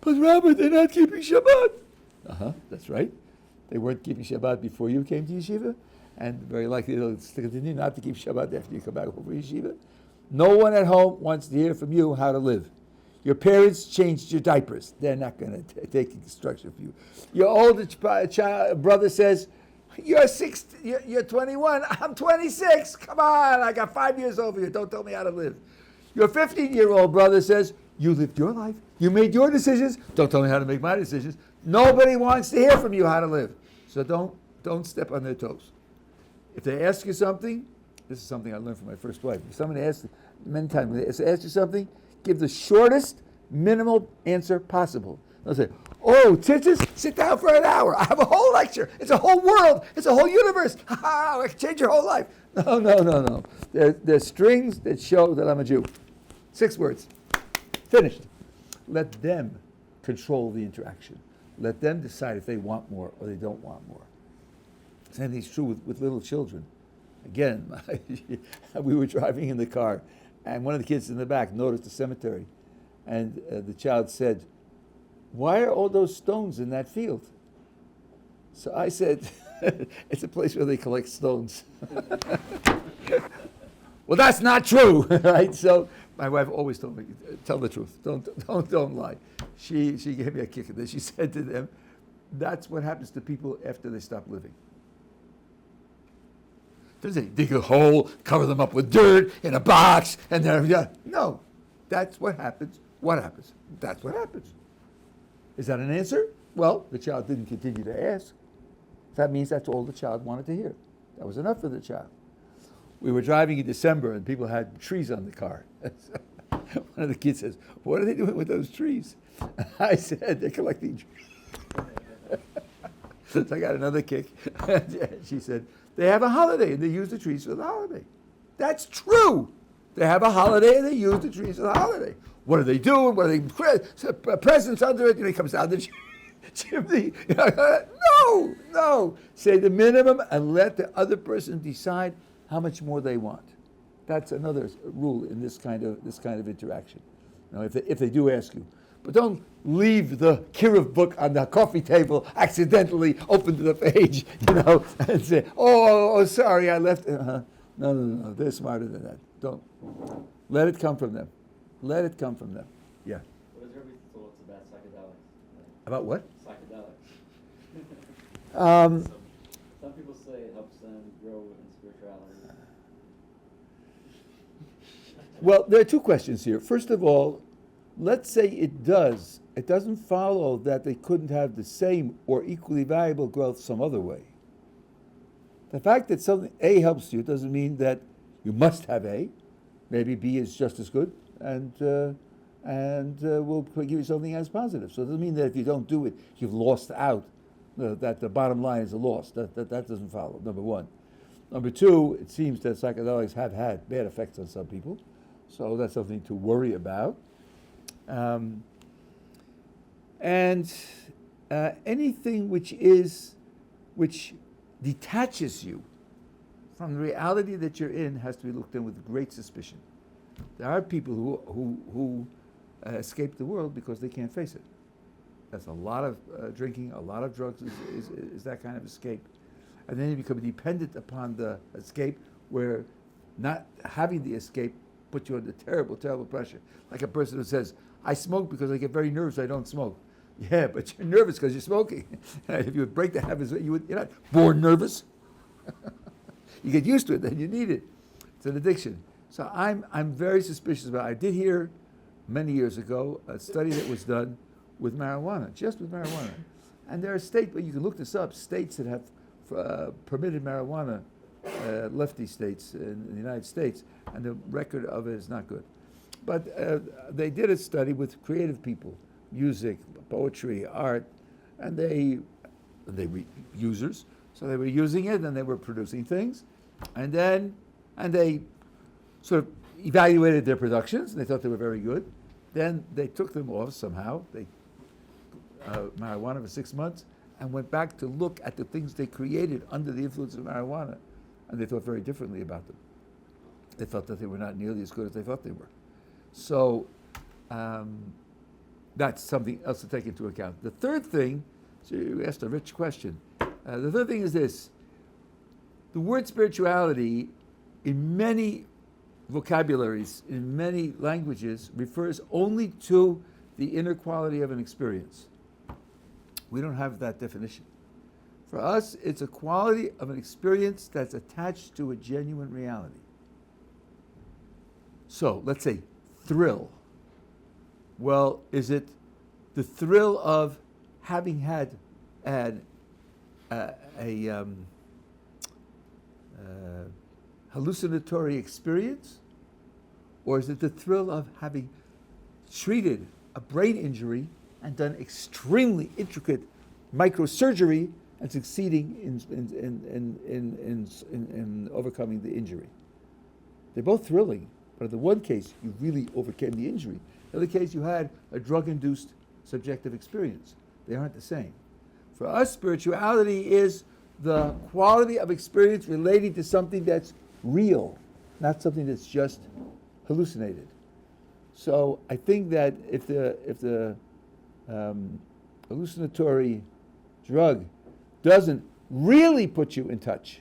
But Rabbi, they're not keeping Shabbat. That's right. They weren't keeping Shabbat before you came to yeshiva, and very likely they'll continue not to keep Shabbat after you come back home from yeshiva. No one at home wants to hear from you how to live. Your parents changed your diapers. They're not going to take instruction from you. Your older brother says, you're 21, I'm 26. Come on, I got 5 years over you. Don't tell me how to live. Your 15-year-old brother says, you lived your life. You made your decisions. Don't tell me how to make my decisions. Nobody wants to hear from you how to live. So don't step on their toes. If they ask you something, this is something I learned from my first wife. If somebody asks, many times, when they ask you something, give the shortest, minimal answer possible. They'll say, oh, Tishes, sit down for an hour. I have a whole lecture. It's a whole world. It's a whole universe. I can change your whole life. No. There's strings that show that I'm a Jew. 6 words. Finished. Let them control the interaction. Let them decide if they want more or they don't want more. Same thing's true with little children. Again, we were driving in the car, and one of the kids in the back noticed the cemetery. And the child said, why are all those stones in that field? So I said, it's a place where they collect stones. Well, that's not true, right? So my wife always told me, tell the truth. Don't lie. She gave me a kick at this. She said to them, that's what happens to people after they stop living. Doesn't they dig a hole, cover them up with dirt in a box, and then no, that's what happens. What happens? That's what happens. Is that an answer? Well, the child didn't continue to ask. That means that's all the child wanted to hear. That was enough for the child. We were driving in December, and people had trees on the car. One of the kids says, "What are they doing with those trees?" I said, "They're collecting trees." So I got another kick. She said, "They have a holiday, and they use the trees for the holiday." That's true. They have a holiday, and they use the trees for the holiday. What are they doing? What are they presents under it? He comes down the chimney. No. Say the minimum and let the other person decide how much more they want. That's another rule in this kind of interaction. Now, if they do ask you, but don't leave the Kiruv book on the coffee table accidentally open to the page, and say, "Oh, sorry, I left." No. They're smarter than that. Don't. Let it come from them. Let it come from them. Yeah. What is your thoughts about psychedelics? About what? Psychedelics. Some people say it helps them grow in spirituality. Well, there are two questions here. First of all, let's say it does. It doesn't follow that they couldn't have the same or equally valuable growth some other way. The fact that something A helps you doesn't mean that you must have A. Maybe B is just as good, and will give you something as positive. So it doesn't mean that if you don't do it, you've lost out. That the bottom line is a loss. That doesn't follow. Number one. Number two, it seems that psychedelics have had bad effects on some people, so that's something to worry about. And anything which detaches you from the reality that you're in has to be looked at with great suspicion. There are people who escape the world because they can't face it. That's a lot of drinking, a lot of drugs is that kind of escape. And then you become dependent upon the escape, where not having the escape puts you under terrible, terrible pressure. Like a person who says, "I smoke because I get very nervous, I don't smoke." Yeah, but you're nervous because you're smoking. If you would break the habit, you're not born nervous. You get used to it, then you need it. It's an addiction. So I'm very suspicious about it. I did hear many years ago a study that was done with marijuana, just with marijuana. And there are states, but you can look this up, states that have permitted marijuana, lefty states in the United States, and the record of it is not good. But they did a study with creative people, music, poetry, art, and they were users. So they were using it, and they were producing things, and they sort of evaluated their productions, and they thought they were very good. Then they took them off somehow. They marijuana for 6 months, and went back to look at the things they created under the influence of marijuana, and they thought very differently about them. They felt that they were not nearly as good as they thought they were. So that's something else to take into account. The third thing, so you asked a rich question. The third thing is this. The word spirituality, in many vocabularies, in many languages, refers only to the inner quality of an experience. We don't have that definition. For us, it's a quality of an experience that's attached to a genuine reality. So, let's say thrill. Well, is it the thrill of having had a hallucinatory experience? Or is it the thrill of having treated a brain injury and done extremely intricate microsurgery and succeeding in overcoming the injury? They're both thrilling, but in the one case, you really overcame the injury. In the other case, you had a drug-induced subjective experience. They aren't the same. For us, spirituality is the quality of experience relating to something that's real, not something that's just hallucinated. So I think that if the hallucinatory drug doesn't really put you in touch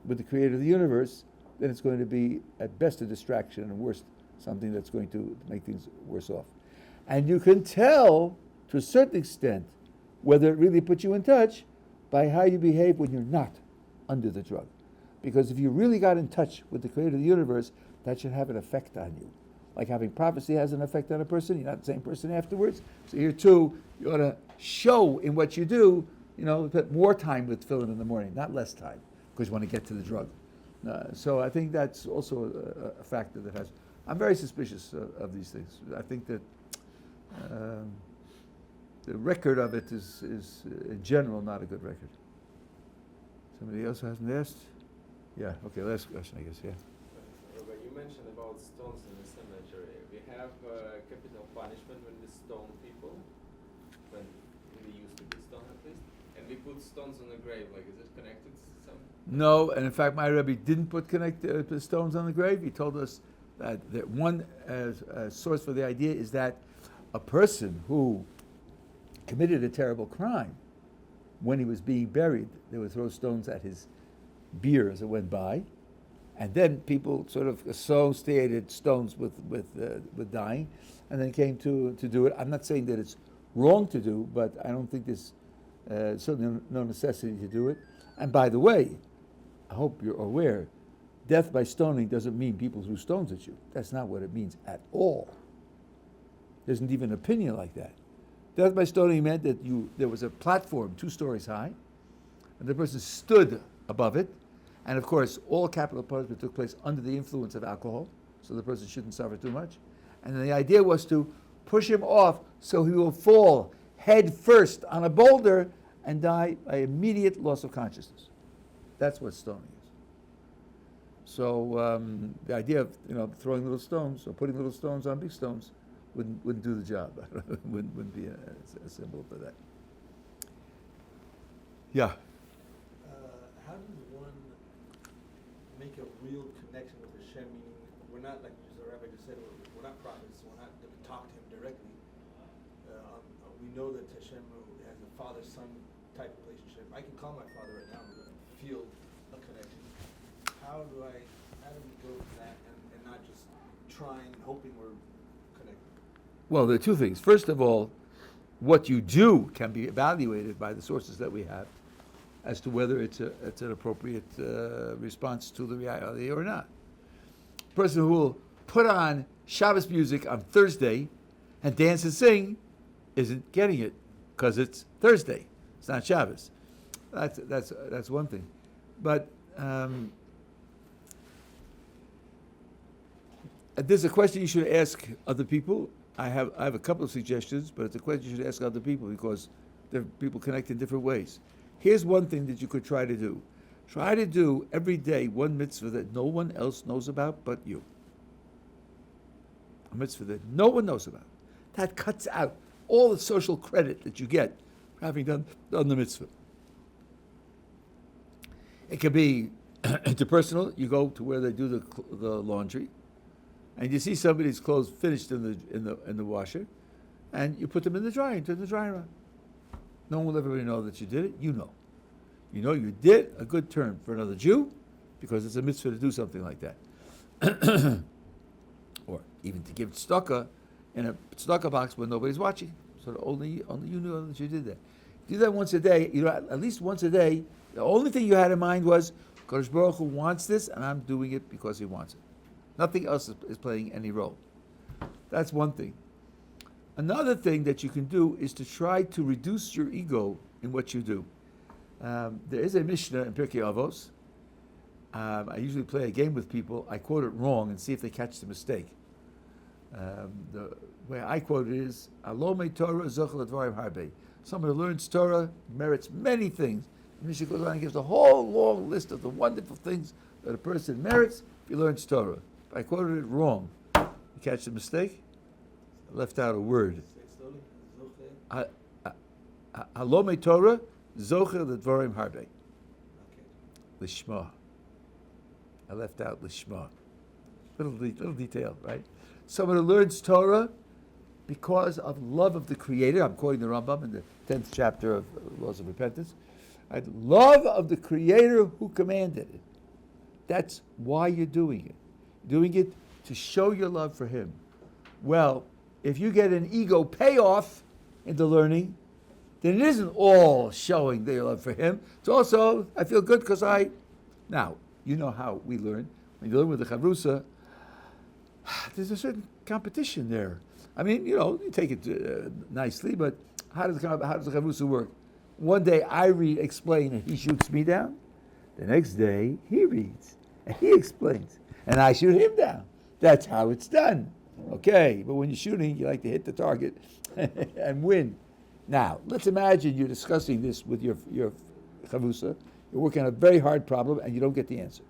with the creator of the universe, then it's going to be at best a distraction and worst something that's going to make things worse off. And you can tell to a certain extent whether it really puts you in touch by how you behave when you're not under the drug. Because if you really got in touch with the creator of the universe, that should have an effect on you. Like having prophecy has an effect on a person, you're not the same person afterwards. So here too, you ought to show in what you do, put more time with tefillin in the morning, not less time, because you want to get to the drug. So I think that's also a factor that has. I'm very suspicious of these things. I think that the record of it is in general not a good record. Somebody else who hasn't asked? Yeah, okay, last question, I guess, yeah. Rabbi, you mentioned about stones in the cemetery. We have capital punishment when we stone people, when we used to be stoned at least, and we put stones on the grave. Like, is it connected to some? No, and in fact, my Rabbi didn't put the stones on the grave. He told us that one source for the idea is that a person who committed a terrible crime, when he was being buried, they would throw stones at his bier as it went by, and then people sort of associated stones with dying, and then came to do it. I'm not saying that it's wrong to do, but I don't think there's certainly no necessity to do it. And by the way, I hope you're aware, death by stoning doesn't mean people threw stones at you. That's not what it means at all. There isn't even an opinion like that. Death by stoning meant that there was a platform 2 stories high, and the person stood above it, and of course all capital punishment took place under the influence of alcohol, so the person shouldn't suffer too much. And the idea was to push him off so he will fall head first on a boulder and die by immediate loss of consciousness. That's what stoning is. So the idea of throwing little stones or putting little stones on big stones wouldn't do the job. wouldn't be a symbol for that. Yeah. How does one make a real connection with Hashem? Meaning, we're not, like the Rabbi just said, we're not prophets, so we're not going to talk to him directly. We know that Hashem has a father-son type of relationship. I can call my father right now and feel a connection. How do we go from that and not just trying, hoping we're connected? Well, there are 2 things. First of all, what you do can be evaluated by the sources that we have as to whether it's an appropriate response to the reality or not. A person who will put on Shabbos music on Thursday and dance and sing isn't getting it because it's Thursday. It's not Shabbos. That's one thing. But there's a question you should ask other people. I have a couple of suggestions, but it's a question you should ask other people because people connect in different ways. Here's one thing that you could try to do. Try to do every day one mitzvah that no one else knows about but you. A mitzvah that no one knows about. That cuts out all the social credit that you get for having done the mitzvah. It could be interpersonal. You go to where they do the laundry, and you see somebody's clothes finished in the washer, and you put them in the dryer, turn the dryer on. No one will ever know that you did it. You know you did a good turn for another Jew, because it's a mitzvah to do something like that. Or even to give tzedakah in a tzedakah box when nobody's watching, so that only you know that you did that. Do that once a day. At least once a day. The only thing you had in mind was Kadosh Baruch Hu wants this, and I'm doing it because He wants it. Nothing else is playing any role. That's one thing. Another thing that you can do is to try to reduce your ego in what you do. There is a Mishnah in Pirkei Avos. I usually play a game with people. I quote it wrong and see if they catch the mistake. The way I quote it is, Alomei Torah zochel advarim harbe. Someone who learns Torah merits many things. The Mishnah goes on and gives a whole long list of the wonderful things that a person merits if he learns Torah. If I quoted it wrong, you catch the mistake? I left out a word. Halomei Torah, zocher l'dvarim harbe. Lishma. I left out lishma. Little detail, right? Someone who learns Torah because of love of the Creator. I'm quoting the Rambam in the 10th chapter of Laws of Repentance. Right? Love of the Creator who commanded it. That's why you're doing it. Doing it to show your love for him. Well, if you get an ego payoff in the learning, then it isn't all showing their love for him. It's also, I feel good because Now, you know how we learn. When you learn with the chavrusa, there's a certain competition there. I mean, you take it nicely, but how does the chavrusa work? One day I explain and he shoots me down. The next day he reads and he explains and I shoot him down. That's how it's done. Okay, but when you're shooting, you like to hit the target and win. Now, let's imagine you're discussing this with your chavrusa. You're working on a very hard problem and you don't get the answer.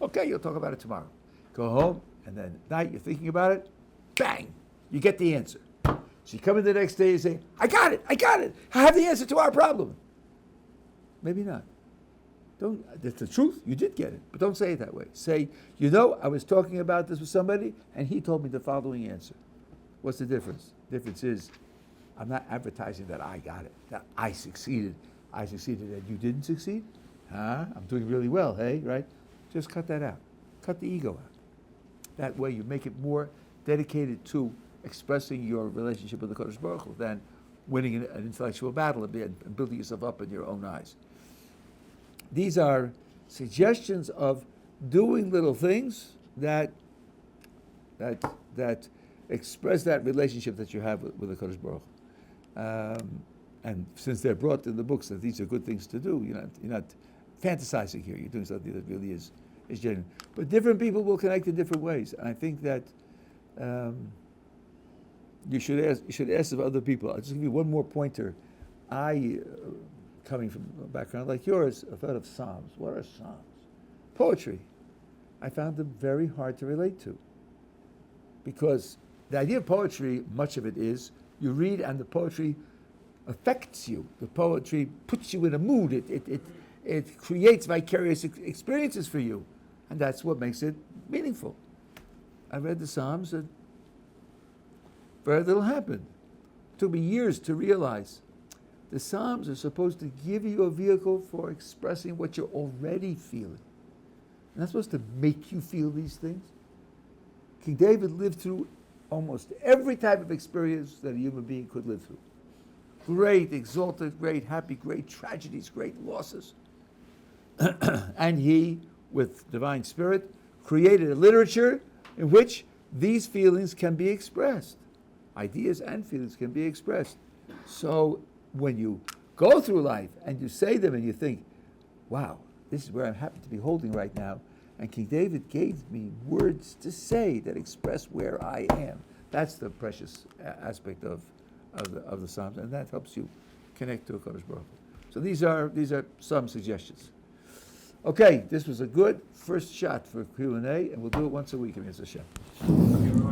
Okay, you'll talk about it tomorrow. Go home, and then at night you're thinking about it. Bang! You get the answer. So you come in the next day and say, I got it. I have the answer to our problem. Maybe not. That's the truth. You did get it, but don't say it that way. Say, I was talking about this with somebody, and he told me the following answer. What's the difference? The difference is, I'm not advertising that I got it, that I succeeded. I succeeded and you didn't succeed? I'm doing really well, hey, right? Just cut that out. Cut the ego out. That way you make it more dedicated to expressing your relationship with the Kotel Shavous than winning an intellectual battle and building yourself up in your own eyes. These are suggestions of doing little things that express that relationship that you have with the Kotel Shavous. And since they're brought in the books that these are good things to do, you're not fantasizing here. You're doing something that really is genuine. But different people will connect in different ways. And I think that you should ask of other people. I'll just give you one more pointer. Coming from a background like yours, I thought of Psalms. What are Psalms? Poetry. I found them very hard to relate to. Because the idea of poetry, much of it is, you read and the poetry affects you. The poetry puts you in a mood. It creates vicarious experiences for you. And that's what makes it meaningful. I read the Psalms and very little happened. It took me years to realize the Psalms are supposed to give you a vehicle for expressing what you're already feeling. They're not supposed to make you feel these things. King David lived through almost every type of experience that a human being could live through. Great, exalted, great, happy, great tragedies, great losses. And he, with divine spirit, created a literature in which these feelings can be expressed. Ideas and feelings can be expressed. So when you go through life and you say them and you think, wow, this is where I'm happy to be holding right now, and King David gave me words to say that express where I am. That's the precious aspect of the Psalms, and that helps you connect to a Kodesh Baruch Hu. So these are some suggestions. Okay, this was a good first shot for Q&A, and we'll do it once a week, Hashem.